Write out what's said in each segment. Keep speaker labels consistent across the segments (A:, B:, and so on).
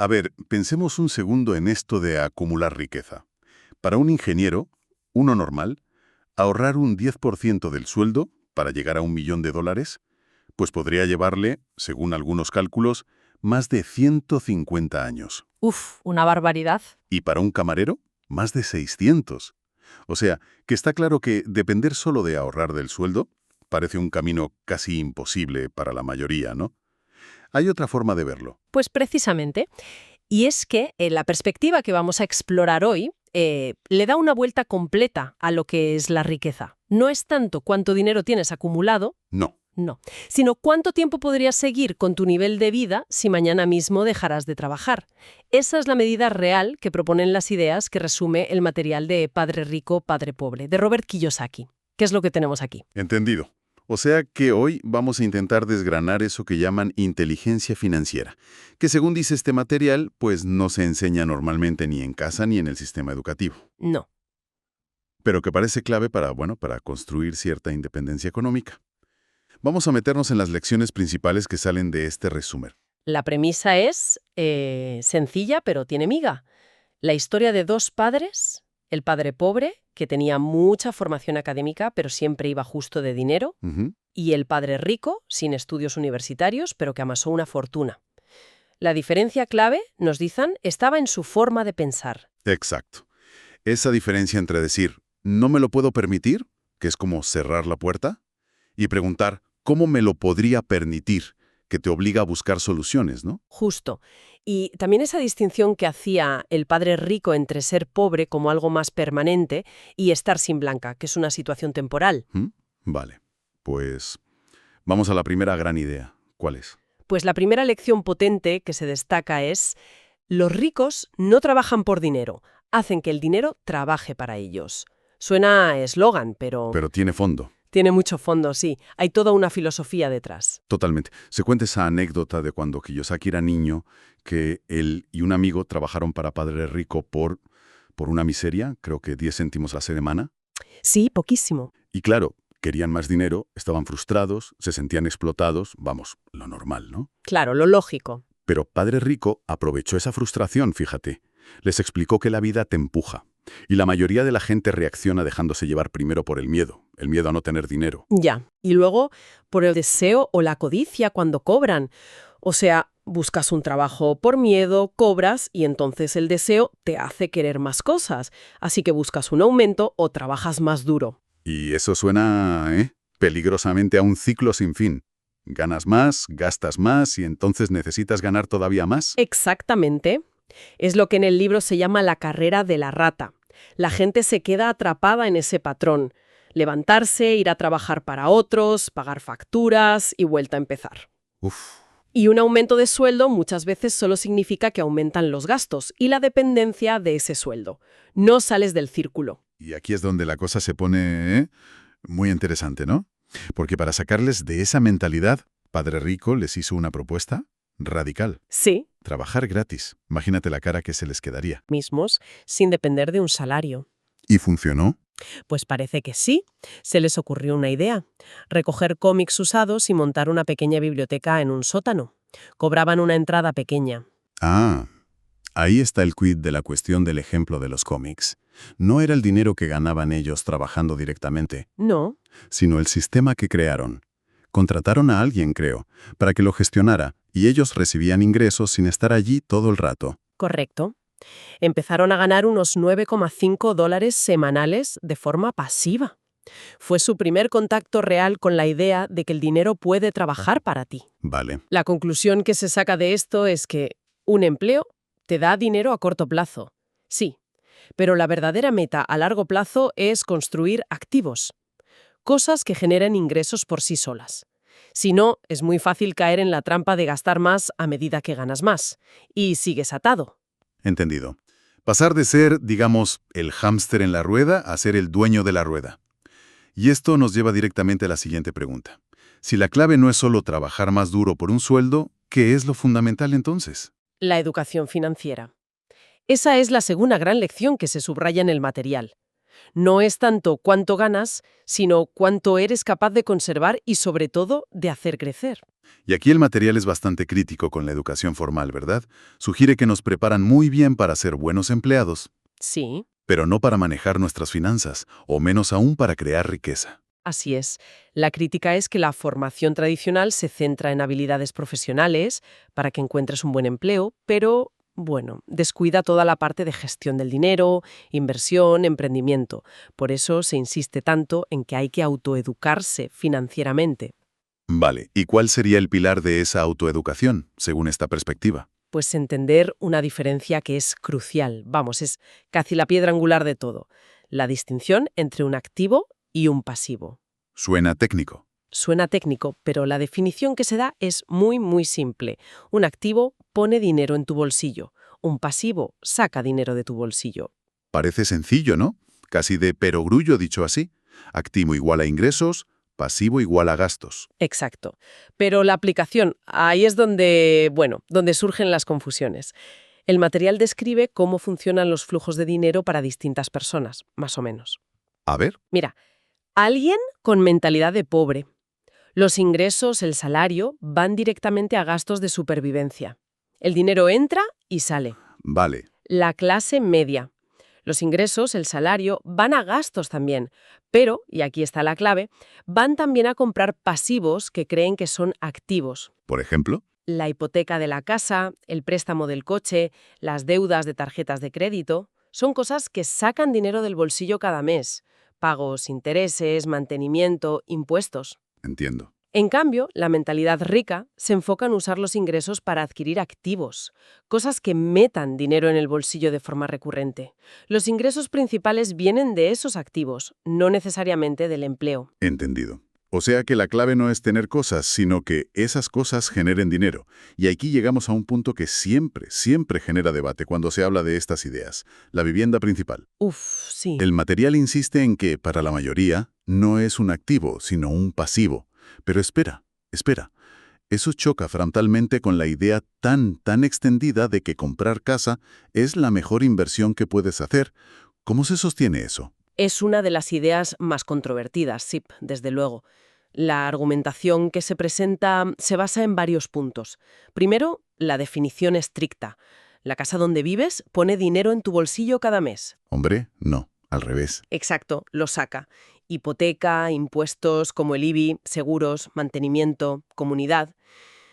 A: A ver, pensemos un segundo en esto de acumular riqueza. Para un ingeniero, uno normal, ahorrar un 10% del sueldo para llegar a $1.000.000, pues podría llevarle, según algunos cálculos, más de 150 años.
B: Uf, una barbaridad.
A: Y para un camarero, más de 600. O sea, que está claro que depender solo de ahorrar del sueldo parece un camino casi imposible para la mayoría, ¿no? Hay otra forma de verlo.
B: Pues precisamente. Y es que la perspectiva que vamos a explorar hoy le da una vuelta completa a lo que es la riqueza. No es tanto cuánto dinero tienes acumulado,
A: No.
B: no, sino cuánto tiempo podrías seguir con tu nivel de vida si mañana mismo dejaras de trabajar. Esa es la medida real que proponen las ideas que resume el material de Padre Rico, Padre Pobre, de Robert Kiyosaki. ¿Qué es lo que tenemos aquí?
A: Entendido. O sea que hoy vamos a intentar desgranar eso que llaman inteligencia financiera, que según dice este material, pues no se enseña normalmente ni en casa ni en el sistema educativo,
B: No.
A: pero que parece clave para construir cierta independencia económica. Vamos a meternos en las lecciones principales que salen de este resumen.
B: La premisa es sencilla, pero tiene miga. La historia de dos padres, el padre pobre, que tenía mucha formación académica, pero siempre iba justo de dinero,
A: Ujú.
B: y el padre rico, sin estudios universitarios, pero que amasó una fortuna. La diferencia clave, nos dicen, estaba en su forma de pensar.
A: Exacto. Esa diferencia entre decir, no me lo puedo permitir, que es como cerrar la puerta, y preguntar, ¿cómo me lo podría permitir? Que te obliga a buscar soluciones, ¿no?
B: Justo. Y también esa distinción que hacía el padre rico entre ser pobre como algo más permanente y estar sin blanca, que es una situación temporal.
A: ¿Mm? Vale. Pues vamos a la primera gran idea. ¿Cuál es?
B: Pues la primera lección potente que se destaca es: los ricos no trabajan por dinero, hacen que el dinero trabaje para ellos. Suena a eslogan, pero
A: Pero tiene fondo.
B: tiene mucho fondo, sí. Hay toda una filosofía detrás.
A: Totalmente. Se cuenta esa anécdota de cuando Kiyosaki era niño, que él y un amigo trabajaron para Padre Rico por una miseria, creo que 10 céntimos a la semana.
B: Sí, poquísimo.
A: Y claro, querían más dinero, estaban frustrados, se sentían explotados, vamos, lo normal, ¿no?
B: Claro, lo lógico.
A: Pero Padre Rico aprovechó esa frustración, fíjate. Les explicó que la vida te empuja. Y la mayoría de la gente reacciona dejándose llevar primero por el miedo a no tener dinero.
B: Ya. Y luego, por el deseo o la codicia cuando cobran. O sea, buscas un trabajo por miedo, cobras y entonces el deseo te hace querer más cosas. Así que buscas un aumento o trabajas más duro.
A: Y eso suena, peligrosamente a un ciclo sin fin. Ganas más, gastas más y entonces necesitas ganar todavía más.
B: Exactamente. Es lo que en el libro se llama la carrera de la rata. La gente se queda atrapada en ese patrón. Levantarse, ir a trabajar para otros, pagar facturas y vuelta a empezar.
A: Uf,
B: Y un aumento de sueldo muchas veces solo significa que aumentan los gastos y la dependencia de ese sueldo. No sales del círculo.
A: y aquí es donde la cosa se pone muy interesante, ¿no? Porque para sacarles de esa mentalidad, Padre Rico les hizo una propuesta radical.
B: Sí,
A: Trabajar gratis. Imagínate la cara que se les quedaría.
B: mismos, sin depender de un salario.
A: ¿Y funcionó?
B: Pues parece que sí. Se les ocurrió una idea: recoger cómics usados y montar una pequeña biblioteca en un sótano. Cobraban una entrada pequeña.
A: Ah, ahí está el quid de la cuestión del ejemplo de los cómics. No era el dinero que ganaban ellos trabajando directamente,
B: No,
A: sino el sistema que crearon. Contrataron a alguien, creo, para que lo gestionara, y ellos recibían ingresos sin estar allí todo el rato.
B: correcto. Empezaron a ganar unos $9,5 semanales de forma pasiva. Fue su primer contacto real con la idea de que el dinero puede trabajar para ti.
A: Vale.
B: La conclusión que se saca de esto es que un empleo te da dinero a corto plazo. Sí, pero la verdadera meta a largo plazo es construir activos. Cosas que generen ingresos por sí solas. Si no, es muy fácil caer en la trampa de gastar más a medida que ganas más. Y sigues atado.
A: Entendido. Pasar de ser, digamos, el hámster en la rueda a ser el dueño de la rueda. Y esto nos lleva directamente a la siguiente pregunta. Si la clave no es solo trabajar más duro por un sueldo, ¿qué es lo fundamental entonces?
B: La educación financiera. Esa es la segunda gran lección que se subraya en el material. No es tanto cuánto ganas, sino cuánto eres capaz de conservar y, sobre todo, de hacer crecer.
A: Y aquí el material es bastante crítico con la educación formal, ¿verdad? Sugiere que nos preparan muy bien para ser buenos empleados,
B: Sí,
A: pero no para manejar nuestras finanzas, o menos aún para crear riqueza.
B: así es. La crítica es que la formación tradicional se centra en habilidades profesionales para que encuentres un buen empleo, pero, bueno, descuida toda la parte de gestión del dinero, inversión, emprendimiento. Por eso se insiste tanto en que hay que autoeducarse financieramente.
A: Vale, ¿y cuál sería el pilar de esa autoeducación, según esta perspectiva?
B: Pues entender una diferencia que es crucial, vamos, es casi la piedra angular de todo, la distinción entre un activo y un pasivo.
A: Suena técnico.
B: Suena técnico, pero la definición que se da es muy, muy simple. Un activo pone dinero en tu bolsillo, un pasivo saca dinero de tu bolsillo.
A: Parece sencillo, ¿no? Casi de perogrullo dicho así. Activo igual a ingresos, pasivo igual a gastos.
B: Exacto. Pero la aplicación, ahí es donde, bueno, donde surgen las confusiones. El material describe cómo funcionan los flujos de dinero para distintas personas, más o menos.
A: A ver,
B: Mira, alguien con mentalidad de pobre. Los ingresos, el salario, van directamente a gastos de supervivencia. El dinero entra y sale.
A: vale.
B: La clase media. Los ingresos, el salario, van a gastos también, pero, y aquí está la clave, van también a comprar pasivos que creen que son activos.
A: Por ejemplo,
B: La hipoteca de la casa, el préstamo del coche, las deudas de tarjetas de crédito, son cosas que sacan dinero del bolsillo cada mes. Pagos, intereses, mantenimiento, impuestos.
A: entiendo.
B: En cambio, la mentalidad rica se enfoca en usar los ingresos para adquirir activos, cosas que metan dinero en el bolsillo de forma recurrente. Los ingresos principales vienen de esos activos, no necesariamente del empleo.
A: Entendido. O sea que la clave no es tener cosas, sino que esas cosas generen dinero. Y aquí llegamos a un punto que siempre genera debate cuando se habla de estas ideas, la vivienda principal.
B: Uf, sí.
A: El material insiste en que, para la mayoría, no es un activo, sino un pasivo. Pero espera. Eso choca frontalmente con la idea tan extendida de que comprar casa es la mejor inversión que puedes hacer. ¿Cómo se sostiene eso?
B: Es una de las ideas más controvertidas, sí, desde luego. La argumentación que se presenta se basa en varios puntos. Primero, la definición estricta. La casa donde vives pone dinero en tu bolsillo cada mes.
A: Hombre, no, al revés.
B: Exacto, lo saca. Hipoteca, impuestos como el IBI, seguros, mantenimiento, comunidad.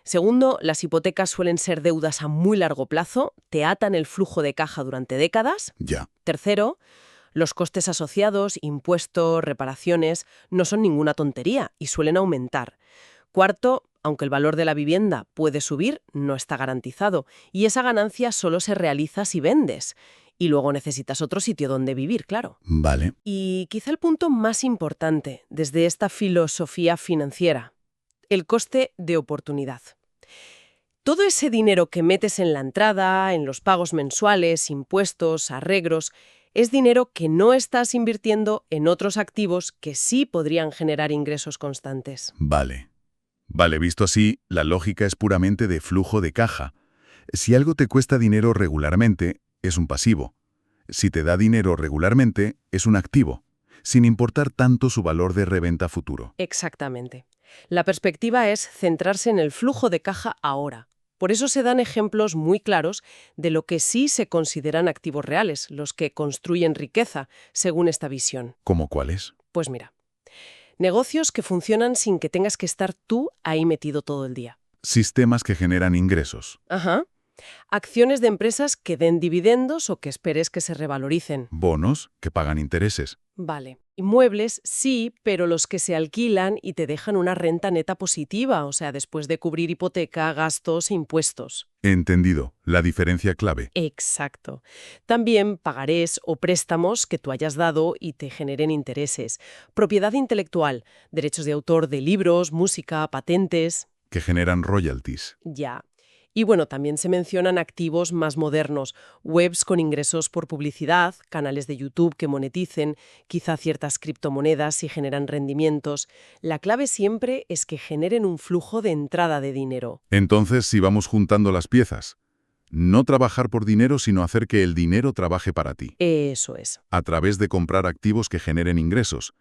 B: Segundo, las hipotecas suelen ser deudas a muy largo plazo, te atan el flujo de caja durante décadas.
A: Ya.
B: Tercero, los costes asociados, impuestos, reparaciones, no son ninguna tontería y suelen aumentar. Cuarto, aunque el valor de la vivienda puede subir, no está garantizado y esa ganancia solo se realiza si vendes. Y luego necesitas otro sitio donde vivir, claro.
A: Vale.
B: Y quizá el punto más importante desde esta filosofía financiera, el coste de oportunidad. Todo ese dinero que metes en la entrada, en los pagos mensuales, impuestos, arreglos, es dinero que no estás invirtiendo en otros activos que sí podrían generar ingresos constantes.
A: Vale. Vale, visto así, la lógica es puramente de flujo de caja. Si algo te cuesta dinero regularmente, es un pasivo. Si te da dinero regularmente, es un activo, sin importar tanto su valor de reventa futuro.
B: Exactamente. La perspectiva es centrarse en el flujo de caja ahora. Por eso se dan ejemplos muy claros de lo que sí se consideran activos reales, los que construyen riqueza, según esta visión.
A: ¿Cómo cuáles?
B: Pues mira, negocios que funcionan sin que tengas que estar tú ahí metido todo el día.
A: Sistemas que generan ingresos.
B: Ajá. Acciones de empresas que den dividendos o que esperes que se revaloricen.
A: Bonos que pagan intereses.
B: Vale. Inmuebles, sí, pero los que se alquilan y te dejan una renta neta positiva, o sea, después de cubrir hipoteca, gastos e impuestos.
A: Entendido. La diferencia clave.
B: Exacto. También pagarés o préstamos que tú hayas dado y te generen intereses. Propiedad intelectual, derechos de autor de libros, música, patentes.
A: Que generan royalties.
B: Ya. Y bueno, también se mencionan activos más modernos, webs con ingresos por publicidad, canales de YouTube que moneticen, quizá ciertas criptomonedas si generan rendimientos. La clave siempre es que generen un flujo de entrada de dinero.
A: Entonces, si vamos juntando las piezas, No trabajar por dinero, sino hacer que el dinero trabaje para ti,
B: Eso es.
A: a través de comprar activos que generen ingresos.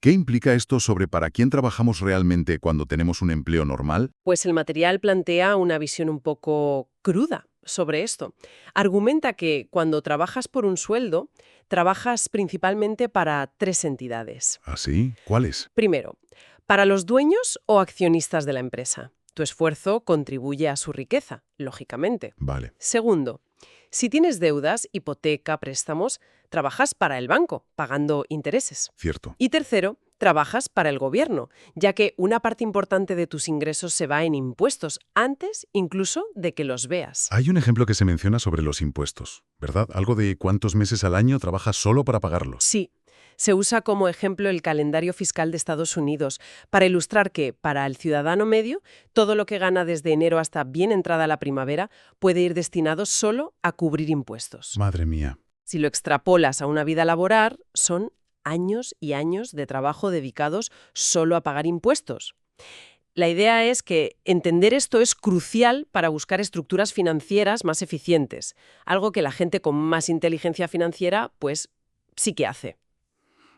A: ¿Qué implica esto sobre para quién trabajamos realmente cuando tenemos un empleo normal?
B: Pues el material plantea una visión un poco cruda sobre esto. Argumenta que cuando trabajas por un sueldo, trabajas principalmente para tres entidades.
A: ¿Así? ¿Cuáles?
B: Primero, para los dueños o accionistas de la empresa. Tu esfuerzo contribuye a su riqueza, lógicamente.
A: Vale,
B: Segundo, si tienes deudas, hipoteca, préstamos, trabajas para el banco, pagando intereses.
A: cierto.
B: Y tercero, trabajas para el gobierno, ya que una parte importante de tus ingresos se va en impuestos, antes incluso de que los veas.
A: Hay un ejemplo que se menciona sobre los impuestos, ¿verdad? Algo de cuántos meses al año trabajas solo para pagarlos.
B: Sí, se usa como ejemplo el calendario fiscal de Estados Unidos para ilustrar que, para el ciudadano medio, todo lo que gana desde enero hasta bien entrada la primavera puede ir destinado solo a cubrir impuestos.
A: Madre mía.
B: Si lo extrapolas a una vida laboral, son años y años de trabajo dedicados solo a pagar impuestos. La idea es que entender esto es crucial para buscar estructuras financieras más eficientes, algo que la gente con más inteligencia financiera, pues, sí que hace.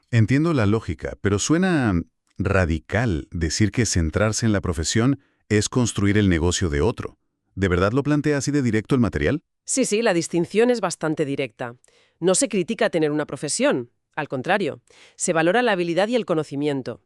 A: Entiendo la lógica, pero suena radical decir que centrarse en la profesión es construir el negocio de otro. ¿De verdad lo plantea así de directo el material?
B: Sí, la distinción es bastante directa. No se critica tener una profesión, al contrario, se valora la habilidad y el conocimiento,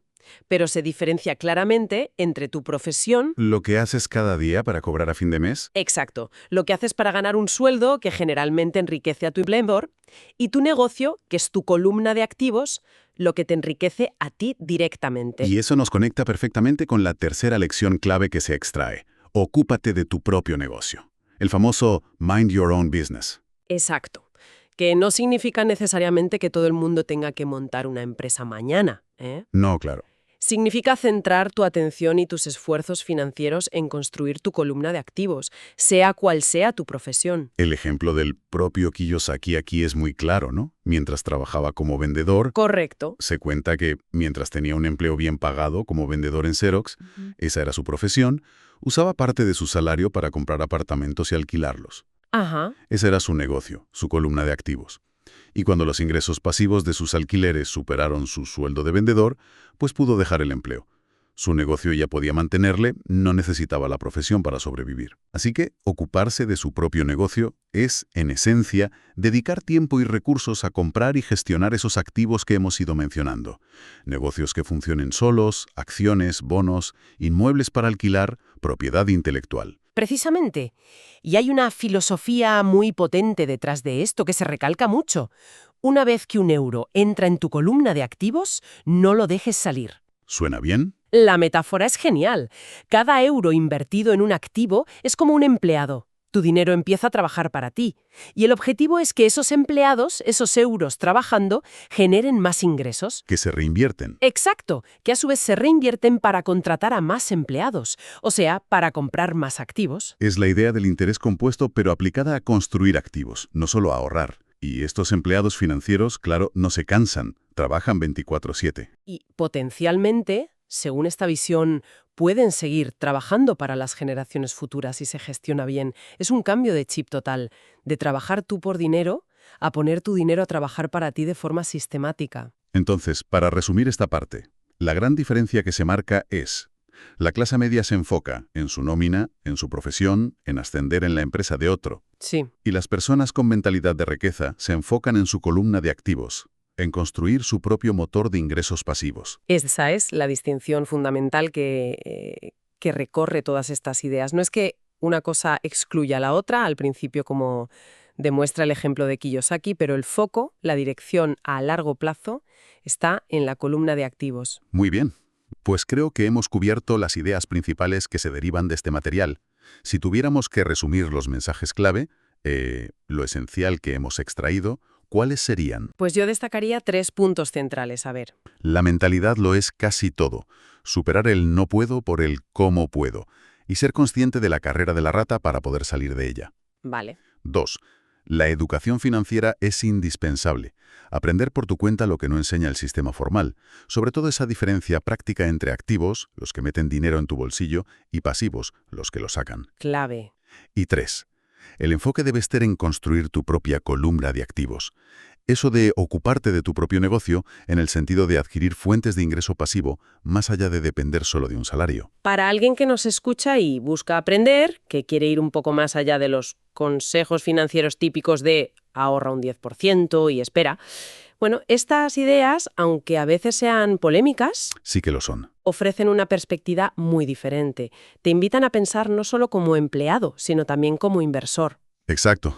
B: pero se diferencia claramente entre tu profesión.
A: ¿Lo que haces cada día para cobrar a fin de mes?
B: Exacto, lo que haces para ganar un sueldo que generalmente enriquece a tu empleador, y tu negocio, que es tu columna de activos, lo que te enriquece a ti directamente.
A: Y eso nos conecta perfectamente con la tercera lección clave que se extrae. Ocúpate de tu propio negocio. El famoso Mind Your Own Business.
B: Exacto, que no significa necesariamente que todo el mundo tenga que montar una empresa mañana, ¿eh?
A: No, claro.
B: Significa centrar tu atención y tus esfuerzos financieros en construir tu columna de activos, sea cual sea tu profesión.
A: El ejemplo del propio Kiyosaki aquí es muy claro, ¿no? Mientras trabajaba como vendedor,
B: Correcto.
A: se cuenta que mientras tenía un empleo bien pagado como vendedor en Xerox, esa era su profesión, usaba parte de su salario para comprar apartamentos y alquilarlos.
B: Ajá.
A: Ese era su negocio, su columna de activos. Y cuando los ingresos pasivos de sus alquileres superaron su sueldo de vendedor, pues pudo dejar el empleo. Su negocio ya podía mantenerle, no necesitaba la profesión para sobrevivir. Así que ocuparse de su propio negocio es, en esencia, dedicar tiempo y recursos a comprar y gestionar esos activos que hemos ido mencionando. Negocios que funcionen solos, acciones, bonos, inmuebles para alquilar, propiedad intelectual.
B: Precisamente. Y hay una filosofía muy potente detrás de esto que se recalca mucho. Una vez que un euro entra en tu columna de activos, no lo dejes salir.
A: ¿Suena bien?
B: La metáfora es genial. Cada euro invertido en un activo es como un empleado. Tu dinero empieza a trabajar para ti. Y el objetivo es que esos empleados, esos euros trabajando, generen más ingresos.
A: Que se reinvierten.
B: Exacto, que a su vez se reinvierten para contratar a más empleados, o sea, para comprar más activos.
A: Es la idea del interés compuesto, pero aplicada a construir activos, no solo a ahorrar. Y estos empleados financieros, claro, no se cansan, trabajan 24/7.
B: Y potencialmente, según esta visión, pueden seguir trabajando para las generaciones futuras si se gestiona bien. Es un cambio de chip total, de trabajar tú por dinero a poner tu dinero a trabajar para ti de forma sistemática.
A: Entonces, para resumir esta parte, la gran diferencia que se marca es: la clase media se enfoca en su nómina, en su profesión, en ascender en la empresa de otro.
B: Sí,
A: Y las personas con mentalidad de riqueza se enfocan en su columna de activos, en construir su propio motor de ingresos pasivos.
B: esa es la distinción fundamental que recorre todas estas ideas. No es que una cosa excluya a la otra, al principio como demuestra el ejemplo de Kiyosaki, pero el foco, la dirección a largo plazo, está en la columna de activos.
A: Muy bien. Pues creo que hemos cubierto las ideas principales que se derivan de este material. Si tuviéramos que resumir los mensajes clave, lo esencial que hemos extraído, ¿cuáles serían?
B: Pues yo destacaría 3 puntos centrales, a ver.
A: La mentalidad lo es casi todo. Superar el no puedo por el cómo puedo. Y ser consciente de la carrera de la rata para poder salir de ella.
B: Vale.
A: 2. La educación financiera es indispensable. Aprender por tu cuenta lo que no enseña el sistema formal, sobre todo esa diferencia práctica entre activos, los que meten dinero en tu bolsillo, y pasivos, los que lo sacan.
B: Clave.
A: Y 3. El enfoque debe estar en construir tu propia columna de activos. Eso de ocuparte de tu propio negocio en el sentido de adquirir fuentes de ingreso pasivo más allá de depender solo de un salario.
B: Para alguien que nos escucha y busca aprender, que quiere ir un poco más allá de los consejos financieros típicos de ahorra un 10% y espera, bueno, estas ideas, aunque a veces sean polémicas,
A: Sí que lo son.
B: ofrecen una perspectiva muy diferente. Te invitan a pensar no solo como empleado, sino también como inversor.
A: Exacto.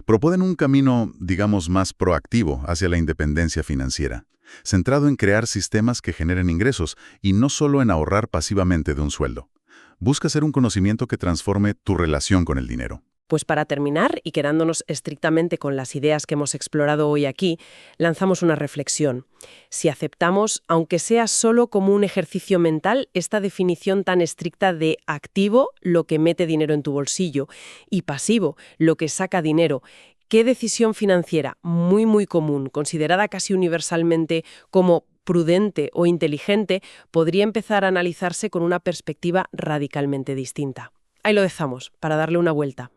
A: Proponen un camino, digamos, más proactivo hacia la independencia financiera, centrado en crear sistemas que generen ingresos y no solo en ahorrar pasivamente de un sueldo. Busca ser un conocimiento que transforme tu relación con el dinero.
B: Pues para terminar, y quedándonos estrictamente con las ideas que hemos explorado hoy aquí, lanzamos una reflexión. Si aceptamos, aunque sea solo como un ejercicio mental, esta definición tan estricta de activo, lo que mete dinero en tu bolsillo, y pasivo, lo que saca dinero, ¿qué decisión financiera muy, muy común, considerada casi universalmente como prudente o inteligente, podría empezar a analizarse con una perspectiva radicalmente distinta? Ahí lo dejamos, para darle una vuelta.